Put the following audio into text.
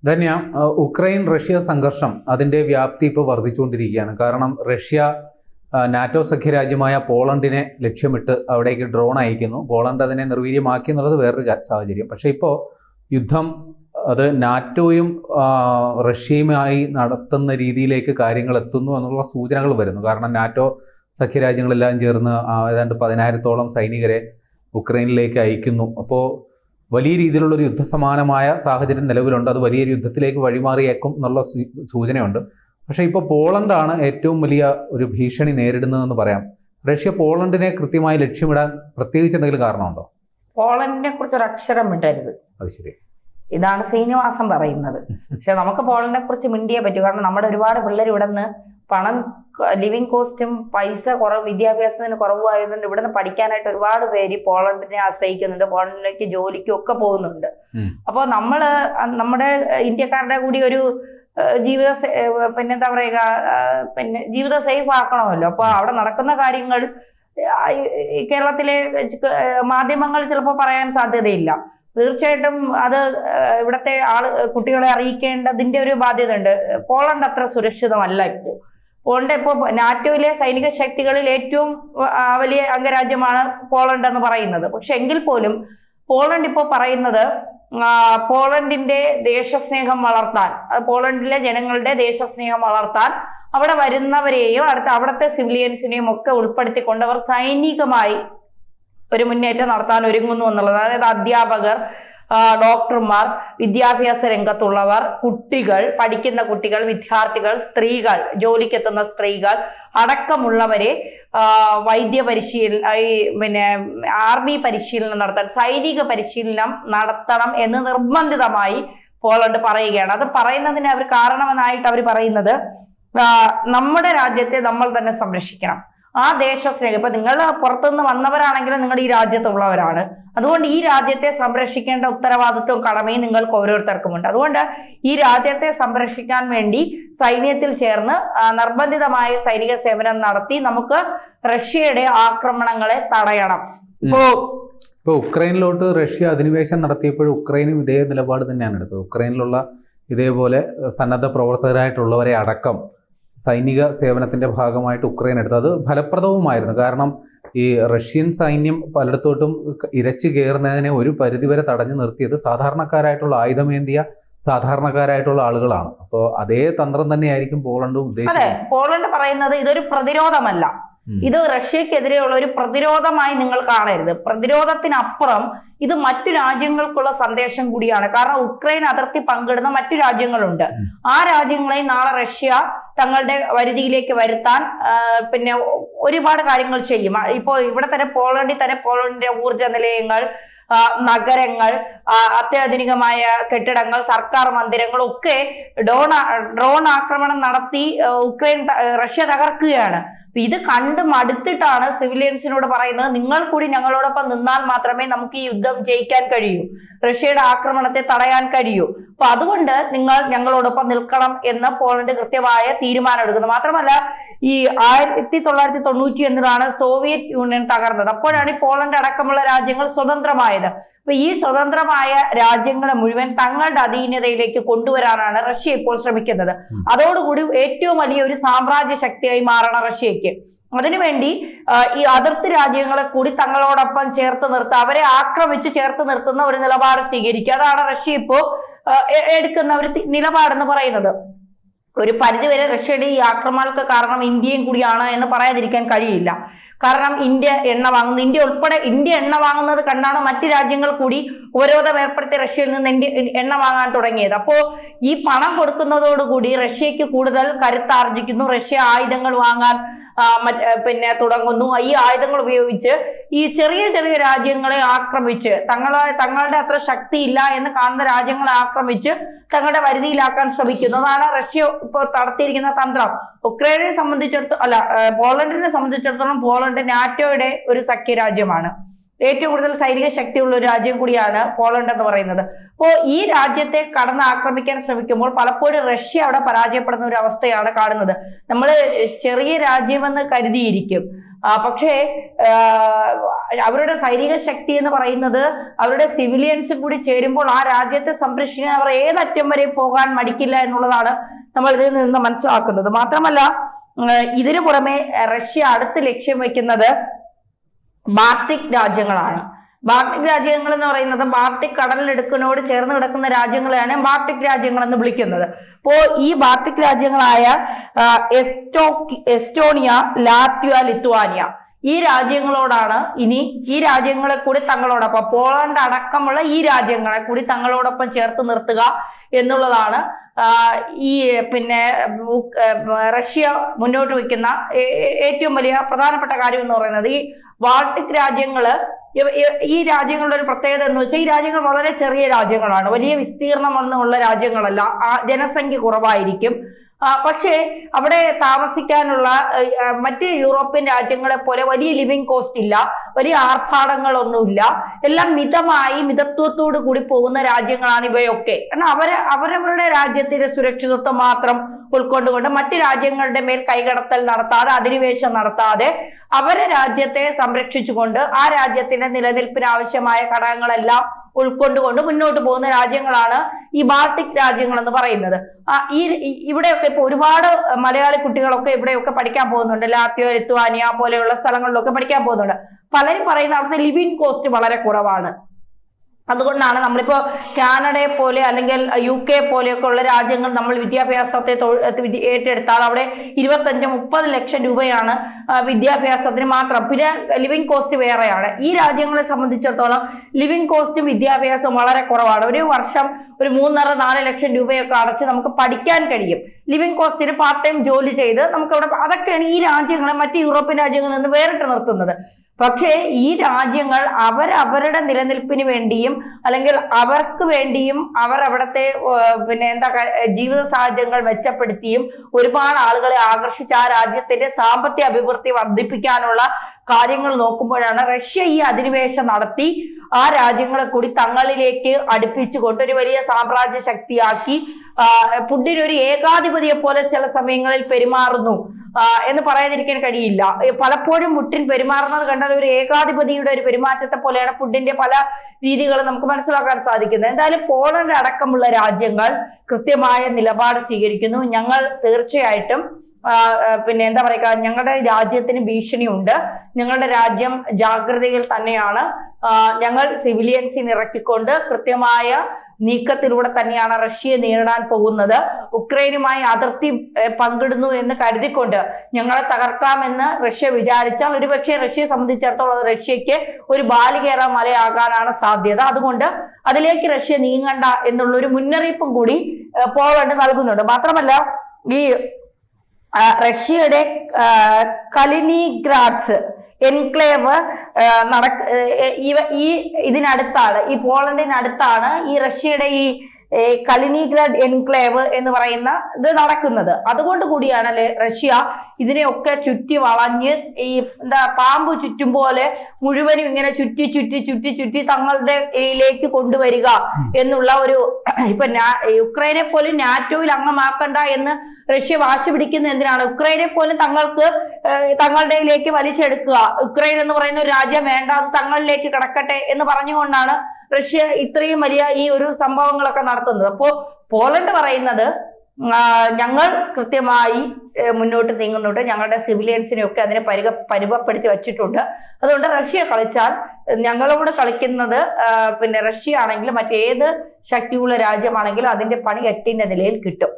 Dhanya, Ukraine Russia സംഘർഷം അതിൻ്റെ വ്യാപ്തി ഇപ്പോൾ വർദ്ധിച്ചുകൊണ്ടിരിക്കുകയാണ്. കാരണം റഷ്യ നാറ്റോ സഖ്യരാജ്യമായ പോളണ്ടിനെ ലക്ഷ്യമിട്ട് അവിടേക്ക് ഡ്രോൺ അയക്കുന്നു. പോളണ്ട് അതിനെ നിർവീര്യമാക്കി എന്നുള്ളത് വേറൊരു സാഹചര്യം. പക്ഷേ ഇപ്പോൾ യുദ്ധം അത് നാറ്റോയും റഷ്യയുമായി നടത്തുന്ന രീതിയിലേക്ക് കാര്യങ്ങൾ എത്തുന്നു എന്നുള്ള സൂചനകൾ വരുന്നു. കാരണം നാറ്റോ സഖ്യരാജ്യങ്ങളെല്ലാം ചേർന്ന് ഏതാണ്ട് 10,000-ഓളം സൈനികരെ ഉക്രൈനിലേക്ക് അയക്കുന്നു. അപ്പോൾ വലിയ രീതിയിലുള്ളൊരു യുദ്ധസമാനമായ സാഹചര്യം നിലവിലുണ്ട്. അത് വലിയൊരു യുദ്ധത്തിലേക്ക് വഴിമാറിയേക്കും എന്നുള്ള സൂചനയുണ്ട്. പക്ഷേ ഇപ്പോൾ പോളണ്ടാണ് ഏറ്റവും വലിയ ഒരു ഭീഷണി നേരിടുന്നതെന്ന് പറയാം. റഷ്യ പോളണ്ടിനെ കൃത്യമായി ലക്ഷ്യമിടാൻ പ്രത്യേകിച്ച് എന്തെങ്കിലും കാരണമുണ്ടോ? പോളണ്ടിനെ കുറിച്ച് ഒരു അക്ഷരം മിണ്ടരുത്. അത് ശരി. ഇതാണ് ശ്രീനിവാസൻ പറയുന്നത്. പക്ഷെ നമുക്ക് പോളണ്ടിനെ കുറിച്ച് മിണ്ടിയേ പറ്റൂ. കാരണം നമ്മുടെ ഒരുപാട് പിള്ളേർ ഇവിടെ നിന്ന് പണം, ലിവിങ് കോസ്റ്റും പൈസ കുറവ്, വിദ്യാഭ്യാസത്തിന് കുറവായതുകൊണ്ട് ഇവിടെ നിന്ന് പഠിക്കാനായിട്ട് ഒരുപാട് പേര് പോളണ്ടിനെ ആശ്രയിക്കുന്നുണ്ട്. പോളണ്ടിലേക്ക് ജോലിക്കും ഒക്കെ പോകുന്നുണ്ട്. അപ്പോൾ നമ്മുടെ ഇന്ത്യക്കാരുടെ കൂടി ഒരു ജീവിതം സേഫ് ആക്കണമല്ലോ. അപ്പൊ അവിടെ നടക്കുന്ന കാര്യങ്ങൾ കേരളത്തിലെ മാധ്യമങ്ങൾ ചിലപ്പോൾ പറയാൻ സാധ്യതയില്ല. തീർച്ചയായിട്ടും അത് ഇവിടുത്തെ കുട്ടികളെ അറിയിക്കേണ്ടതിന്റെ ഒരു ബാധ്യത ഉണ്ട്. പോളണ്ട് അത്ര സുരക്ഷിതമല്ല ഇപ്പോൾ. പോളണ്ട് ഇപ്പോൾ നാറ്റോയിലെ സൈനിക ശക്തികളിൽ ഏറ്റവും വലിയ അംഗരാജ്യമാണ് പോളണ്ട് എന്ന് പറയുന്നത്. പക്ഷെ എങ്കിൽ പോലും പോളണ്ട് ഇപ്പോൾ പറയുന്നത് പോളണ്ടിന്റെ ദേശസ്നേഹം വളർത്താൻ, പോളണ്ടിലെ ജനങ്ങളുടെ ദേശസ്നേഹം വളർത്താൻ അവിടെ വരുന്നവരെയും അവിടുത്തെ സിവിലിയൻസിനെയും ഒക്കെ ഉൾപ്പെടുത്തിക്കൊണ്ട് അവർ സൈനികമായി ഒരു മുന്നേറ്റം നടത്താൻ ഒരുങ്ങുന്നു എന്നുള്ളത്. അതായത് അധ്യാപകർ, ഡോക്ടർമാർ, വിദ്യാഭ്യാസ രംഗത്തുള്ളവർ, പഠിക്കുന്ന കുട്ടികൾ, വിദ്യാർത്ഥികൾ, സ്ത്രീകൾ, ജോലിക്കെത്തുന്ന സ്ത്രീകൾ അടക്കമുള്ളവരെ വൈദ്യ ആർമി പരിശീലനം നടത്താൻ, സൈനിക പരിശീലനം നടത്തണം എന്ന് നിർബന്ധിതമായി പോളണ്ട് പറയുകയാണ്. അത് പറയുന്നതിന് അവർ കാരണമെന്നായിട്ട് അവർ പറയുന്നത് നമ്മുടെ രാജ്യത്തെ നമ്മൾ തന്നെ സംരക്ഷിക്കണം. ആ ദേശസ്നേഹം, ഇപ്പൊ നിങ്ങൾ പുറത്തുനിന്ന് വന്നവരാണെങ്കിലും നിങ്ങൾ ഈ രാജ്യത്തുള്ളവരാണ്. അതുകൊണ്ട് ഈ രാജ്യത്തെ സംരക്ഷിക്കേണ്ട ഉത്തരവാദിത്വവും കടമയും നിങ്ങൾക്ക് ഓരോരുത്തർക്കുമുണ്ട്. അതുകൊണ്ട് ഈ രാജ്യത്തെ സംരക്ഷിക്കാൻ വേണ്ടി സൈന്യത്തിൽ ചേർന്ന് നിർബന്ധിതമായ സൈനിക സേവനം നടത്തി നമുക്ക് റഷ്യയുടെ ആക്രമണങ്ങളെ തടയണം. ഇപ്പോൾ ഉക്രൈനിലോട്ട് റഷ്യ അധിനിവേശം നടത്തിയപ്പോഴും ഉക്രൈനും ഇതേ നിലപാട് തന്നെയാണ് എടുത്തത്. ഉക്രൈനിലുള്ള ഇതേപോലെ സന്നദ്ധ പ്രവർത്തകരായിട്ടുള്ളവരെ അടക്കം സൈനിക സേവനത്തിന്റെ ഭാഗമായിട്ട് ഉക്രൈൻ എടുത്തത്. അത് ഫലപ്രദവുമായിരുന്നു. കാരണം ഈ റഷ്യൻ സൈന്യം പലയിടത്തോട്ടും ഇരച്ചു കയറുന്നതിനെ ഒരു പരിധിവരെ തടഞ്ഞു നിർത്തിയത് സാധാരണക്കാരായിട്ടുള്ള ആയുധമേന്തിയ സാധാരണക്കാരായിട്ടുള്ള ആളുകളാണ്. അപ്പോൾ അതേ തന്ത്രം തന്നെയായിരിക്കും പോളണ്ടും ഉദ്ദേശിക്കുന്നത്. പോളണ്ട് പറയുന്നത് ഇതൊരു പ്രതിരോധമല്ല, ഇത് റഷ്യക്കെതിരെയുള്ള ഒരു പ്രതിരോധമായി നിങ്ങൾ കാണരുത്. പ്രതിരോധത്തിനപ്പുറം ഇത് മറ്റു രാജ്യങ്ങൾക്കുള്ള സന്ദേശം കൂടിയാണ്. കാരണം ഉക്രൈൻ അതിർത്തി പങ്കിടുന്ന മറ്റു രാജ്യങ്ങളുണ്ട്. ആ രാജ്യങ്ങളെ നാളെ റഷ്യ തങ്ങളുടെ വരുതിയിലേക്ക് വരുത്താൻ ഒരുപാട് കാര്യങ്ങൾ ചെയ്യും. ഇപ്പോൾ ഇവിടെ തന്നെ പോളണ്ടിന്റെ ഊർജ നിലയങ്ങൾ, നഗരങ്ങൾ, അത്യാധുനികമായ കെട്ടിടങ്ങൾ, സർക്കാർ മന്ദിരങ്ങൾ ഒക്കെ ഡ്രോൺ ആക്രമണം നടത്തി റഷ്യ തകർക്കുകയാണ്. ഇത് കണ്ട് മടുത്തിട്ടാണ് സിവിലിയൻസിനോട് പറയുന്നത്, നിങ്ങൾ കൂടി ഞങ്ങളോടൊപ്പം നിന്നാൽ മാത്രമേ നമുക്ക് ഈ യുദ്ധം ജയിക്കാൻ കഴിയൂ, റഷ്യയുടെ ആക്രമണത്തെ തടയാൻ കഴിയൂ. അപ്പൊ അതുകൊണ്ട് നിങ്ങൾ ഞങ്ങളോടൊപ്പം നിൽക്കണം എന്ന് പോളണ്ട് കൃത്യമായ തീരുമാനം എടുക്കുന്നു. മാത്രമല്ല, ഈ 1990 സോവിയറ്റ് യൂണിയൻ തകർന്നത്. അപ്പോഴാണ് ഈ പോളണ്ട് അടക്കമുള്ള രാജ്യങ്ങൾ സ്വതന്ത്രമായത്. അപ്പൊ ഈ സ്വതന്ത്രമായ രാജ്യങ്ങളെ മുഴുവൻ തങ്ങളുടെ അധീനതയിലേക്ക് കൊണ്ടുവരാനാണ് റഷ്യ ഇപ്പോൾ ശ്രമിക്കുന്നത്. അതോടുകൂടി ഏറ്റവും വലിയ ഒരു സാമ്രാജ്യ ശക്തിയായി മാറണം റഷ്യക്ക്. അതിനുവേണ്ടി ഈ അതിർത്തി രാജ്യങ്ങളെ കൂടി തങ്ങളോടൊപ്പം ചേർത്ത് നിർത്തുക, അവരെ ആക്രമിച്ച് ചേർത്ത് നിർത്തുന്ന ഒരു നിലപാട് സ്വീകരിക്കുക. അതാണ് റഷ്യ ഇപ്പോൾ എടുക്കുന്ന ഒരു നിലപാടെന്ന് പറയുന്നത്. ഒരു പരിധിവരെ റഷ്യയുടെ ഈ ആക്രമണങ്ങൾക്ക് കാരണം ഇന്ത്യയും കൂടിയാണ് എന്ന് പറയാതിരിക്കാൻ കഴിയില്ല. കാരണം ഇന്ത്യ എണ്ണ വാങ്ങുന്നത് കണ്ടാണ് മറ്റു രാജ്യങ്ങൾ കൂടി ഉപരോധം ഏർപ്പെടുത്തി റഷ്യയിൽ നിന്ന് എണ്ണ വാങ്ങാൻ തുടങ്ങിയത്. അപ്പോ ഈ പണം കൊടുക്കുന്നതോടുകൂടി റഷ്യക്ക് കൂടുതൽ കരുത്താർജിക്കുന്നു. റഷ്യ ആയുധങ്ങൾ വാങ്ങാൻ തുടങ്ങുന്നു. ഈ ആയുധങ്ങൾ ഉപയോഗിച്ച് ഈ ചെറിയ ചെറിയ രാജ്യങ്ങളെ ആക്രമിച്ച് തങ്ങളുടെ അത്ര ശക്തിയില്ല എന്ന് കാണുന്ന രാജ്യങ്ങളെ ആക്രമിച്ച് തങ്ങളുടെ വരുതിയിലാക്കാൻ ശ്രമിക്കുന്നതാണ് റഷ്യ ഇപ്പോൾ നടത്തിയിരിക്കുന്ന തന്ത്രം. ഉക്രൈനെ പോളണ്ടിനെ സംബന്ധിച്ചിടത്തോളം പോളണ്ട് നാറ്റോയുടെ ഒരു സഖ്യരാജ്യമാണ്. ഏറ്റവും കൂടുതൽ സൈനിക ശക്തിയുള്ള ഒരു രാജ്യം കൂടിയാണ് പോളണ്ട് എന്ന് പറയുന്നത്. അപ്പോൾ ഈ രാജ്യത്തെ ആക്രമിക്കാൻ ശ്രമിക്കുമ്പോൾ പലപ്പോഴും റഷ്യ അവിടെ പരാജയപ്പെടുന്ന ഒരു അവസ്ഥയാണ് കാണുന്നത്. നമ്മൾ ചെറിയ രാജ്യമെന്ന് കരുതിയിരിക്കും, പക്ഷേ അവരുടെ സൈനിക ശക്തി എന്ന് പറയുന്നത് അവരുടെ സിവിലിയൻസും കൂടി ചേരുമ്പോൾ ആ രാജ്യത്തെ സംരക്ഷിക്കാൻ അവർ ഏതറ്റം വരെ പോകാൻ മടിക്കില്ല എന്നുള്ളതാണ് നമ്മൾ ഇതിൽ നിന്ന് മനസ്സിലാക്കുന്നത്. മാത്രമല്ല ഇതിനു പുറമെ റഷ്യ അടുത്ത് ലക്ഷ്യം വെക്കുന്നത് ബാൾട്ടിക് രാജ്യങ്ങളാണ്. ബാൾട്ടിക് രാജ്യങ്ങൾ എന്ന് പറയുന്നത് ബാൾട്ടിക് കടലിടുക്കിനോട് ചേർന്ന് കിടക്കുന്ന രാജ്യങ്ങളെയാണ് ബാൾട്ടിക് രാജ്യങ്ങൾ എന്ന് വിളിക്കുന്നത്. അപ്പോ ഈ ബാൾട്ടിക് രാജ്യങ്ങളായ എസ്റ്റോണിയ, ലാത്വിയ, ലിത്വാനിയ ഈ രാജ്യങ്ങളോടാണ് ഇനി ഈ രാജ്യങ്ങളെ കൂടി തങ്ങളോടൊപ്പം, പോളണ്ട് അടക്കമുള്ള ഈ രാജ്യങ്ങളെ കൂടി തങ്ങളോടൊപ്പം ചേർത്ത് നിർത്തുക എന്നുള്ളതാണ് ഈ റഷ്യ മുന്നോട്ട് വയ്ക്കുന്ന ഏറ്റവും വലിയ പ്രധാനപ്പെട്ട കാര്യം എന്ന് പറയുന്നത്. ഈ ബാൾട്ടിക് രാജ്യങ്ങള്, ഈ രാജ്യങ്ങളുടെ ഒരു പ്രത്യേകത എന്ന് വെച്ചാൽ ഈ രാജ്യങ്ങൾ വളരെ ചെറിയ രാജ്യങ്ങളാണ്, വലിയ വിസ്തീർണമൊന്നുമുള്ള രാജ്യങ്ങളല്ല, ജനസംഖ്യ കുറവായിരിക്കും. പക്ഷേ അവിടെ താമസിക്കാനുള്ള മറ്റ് യൂറോപ്യൻ രാജ്യങ്ങളെ പോലെ വലിയ ലിവിങ് കോസ്റ്റ് ഇല്ല, വലിയ ആർഭാടങ്ങളൊന്നുമില്ല, എല്ലാം മിതത്വത്തോടു കൂടി പോകുന്ന രാജ്യങ്ങളാണ് ഇവയൊക്കെ. കാരണം അവരവരുടെ രാജ്യത്തിന്റെ സുരക്ഷിതത്വം മാത്രം ഉൾക്കൊണ്ടുകൊണ്ട് മറ്റ് രാജ്യങ്ങളുടെ മേൽ കൈകടത്തൽ നടത്താതെ, അധിനിവേശം നടത്താതെ അവരെ രാജ്യത്തെ സംരക്ഷിച്ചുകൊണ്ട് ആ രാജ്യത്തിന്റെ നിലനിൽപ്പിന് ആവശ്യമായ ഘടകങ്ങളെല്ലാം ഉൾക്കൊണ്ടുകൊണ്ട് മുന്നോട്ട് പോകുന്ന രാജ്യങ്ങളാണ് ഈ ബാൾട്ടിക് രാജ്യങ്ങൾ എന്ന് പറയുന്നത്. ഇവിടെയൊക്കെ ഇപ്പൊ ഒരുപാട് മലയാളി കുട്ടികളൊക്കെ ഇവിടെയൊക്കെ പഠിക്കാൻ പോകുന്നുണ്ട്. ലാത്വിയ, ലിത്വാനിയ പോലെയുള്ള സ്ഥലങ്ങളിലൊക്കെ പഠിക്കാൻ പോകുന്നുണ്ട്. പലരും പറയുന്ന അവിടുത്തെ ലിവിങ് കോസ്റ്റ് വളരെ കുറവാണ്. അതുകൊണ്ടാണ് നമ്മളിപ്പോ കാനഡയെ പോലെ അല്ലെങ്കിൽ UK പോലെയൊക്കെ ഉള്ള രാജ്യങ്ങൾ നമ്മൾ വിദ്യാഭ്യാസത്തെ ഏറ്റെടുത്താൽ അവിടെ 25-30 ലക്ഷം രൂപയാണ് വിദ്യാഭ്യാസത്തിന് മാത്രം. പിന്നെ ലിവിങ് കോസ്റ്റ് വേറെയാണ്. ഈ രാജ്യങ്ങളെ സംബന്ധിച്ചിടത്തോളം ലിവിങ് കോസ്റ്റും വിദ്യാഭ്യാസവും വളരെ കുറവാണ്. ഒരു വർഷം ഒരു 3.5-4 ലക്ഷം രൂപയൊക്കെ അടച്ച് നമുക്ക് പഠിക്കാൻ കഴിയും. ലിവിങ് കോസ്റ്റിന് പാർട്ട് ടൈം ജോലി ചെയ്ത് നമുക്ക് അവിടെ, അതൊക്കെയാണ് ഈ രാജ്യങ്ങളെ മറ്റ് യൂറോപ്യൻ രാജ്യങ്ങളിൽ നിന്ന് വേറിട്ട് നിർത്തുന്നത്. പക്ഷേ ഈ രാജ്യങ്ങൾ അവരുടെ നിലനിൽപ്പിന് വേണ്ടിയും അല്ലെങ്കിൽ അവർക്ക് വേണ്ടിയും അവിടുത്തെ ജീവിത സാഹചര്യങ്ങൾ മെച്ചപ്പെടുത്തിയും ഒരുപാട് ആളുകളെ ആകർഷിച്ച് ആ രാജ്യത്തിന്റെ സാമ്പത്തിക അഭിവൃദ്ധി വർദ്ധിപ്പിക്കാനുള്ള കാര്യങ്ങൾ നോക്കുമ്പോഴാണ് റഷ്യ ഈ അധിനിവേശം നടത്തി ആ രാജ്യങ്ങളെ കൂടി തങ്ങളിലേക്ക് അടുപ്പിച്ചുകൊണ്ട് ഒരു വലിയ സാമ്രാജ്യ ശക്തിയാക്കി പുടിൻ ഒരു ഏകാധിപതിയെ പോലെ ചില സമയങ്ങളിൽ പെരുമാറുന്നു എന്ന് പറയാതിരിക്കാൻ കഴിയില്ല. പലപ്പോഴും പുടിൻ പെരുമാറുന്നത് കണ്ടാൽ ഒരു ഏകാധിപതിയുടെ ഒരു പെരുമാറ്റത്തെ പോലെയാണ് പുടിന്റെ പല രീതികളും നമുക്ക് മനസ്സിലാക്കാൻ സാധിക്കുന്നത്. എന്തായാലും പോളണ്ട് അടക്കമുള്ള രാജ്യങ്ങൾ കൃത്യമായ നിലപാട് സ്വീകരിക്കുന്നു. ഞങ്ങൾ തീർച്ചയായിട്ടും ഞങ്ങളുടെ രാജ്യത്തിന് ഭീഷണിയുണ്ട്, ഞങ്ങളുടെ രാജ്യം ജാഗ്രതയിൽ തന്നെയാണ്, ഞങ്ങൾ സിവിലിയൻസിന് ഇറക്കിക്കൊണ്ട് കൃത്യമായ നീക്കത്തിലൂടെ തന്നെയാണ് റഷ്യയെ നേരിടാൻ പോകുന്നത്. ഉക്രൈനുമായി അതിർത്തി പങ്കിടുന്നു എന്ന് കരുതിക്കൊണ്ട് ഞങ്ങളെ തകർക്കാമെന്ന് റഷ്യ വിചാരിച്ചാൽ ഒരുപക്ഷെ റഷ്യയെ സംബന്ധിച്ചിടത്തോളം റഷ്യക്ക് ഒരു ബാലികേറ മലയാകാനാണ് സാധ്യത. അതുകൊണ്ട് അതിലേക്ക് റഷ്യ നീങ്ങണ്ട എന്നുള്ളൊരു മുന്നറിയിപ്പും കൂടി പോളണ്ട് നൽകുന്നുണ്ട്. മാത്രമല്ല ഈ റഷ്യയുടെ കലിനിഗ്രാഡ്സ് എൻക്ലേവ് ഇതിനടുത്താണ്, ഈ പോളണ്ടിനടുത്താണ് ഈ റഷ്യയുടെ ഈ കലിനിഗ്രാഡ് എൻക്ലേവ് എന്ന് പറയുന്ന ഇത് നടക്കുന്നത്. അതുകൊണ്ട് കൂടിയാണ് റഷ്യ ഇതിനെയൊക്കെ ചുറ്റി വളഞ്ഞ് ഈ പാമ്പ് ചുറ്റും പോലെ മുഴുവനും ഇങ്ങനെ ചുറ്റി തങ്ങളുടെ യിലേക്ക് കൊണ്ടുവരിക എന്നുള്ള ഒരു യുക്രൈനെ പോലും നാറ്റോയിൽ അംഗമാക്കണ്ട എന്ന് റഷ്യ വാശി പിടിക്കുന്ന എന്തിനാണ്? യുക്രൈനെ പോലും തങ്ങളുടെയിലേക്ക് വലിച്ചെടുക്കുക, യുക്രൈൻ എന്ന് പറയുന്ന ഒരു രാജ്യം വേണ്ട, അത് തങ്ങളിലേക്ക് കിടക്കട്ടെ എന്ന് പറഞ്ഞുകൊണ്ടാണ് റഷ്യ ഇത്രയും വലിയ ഈ ഒരു സംഭവങ്ങളൊക്കെ നടത്തുന്നത്. അപ്പോ പോളണ്ട് പറയുന്നത് ഞങ്ങൾ കൃത്യമായി മുന്നോട്ട് നീങ്ങുന്നുണ്ട്, ഞങ്ങളുടെ സിവിലിയൻസിനെയൊക്കെ അതിനെ പരിമപ്പെടുത്തി വച്ചിട്ടുണ്ട്. അതുകൊണ്ട് റഷ്യ കളിച്ചാൽ ഞങ്ങളോട് കളിക്കുന്നത് റഷ്യ ആണെങ്കിലും മറ്റേത് ശക്തിയുള്ള രാജ്യമാണെങ്കിലും അതിന്റെ പണി 8ന്റെ നിലയിൽ കിട്ടും.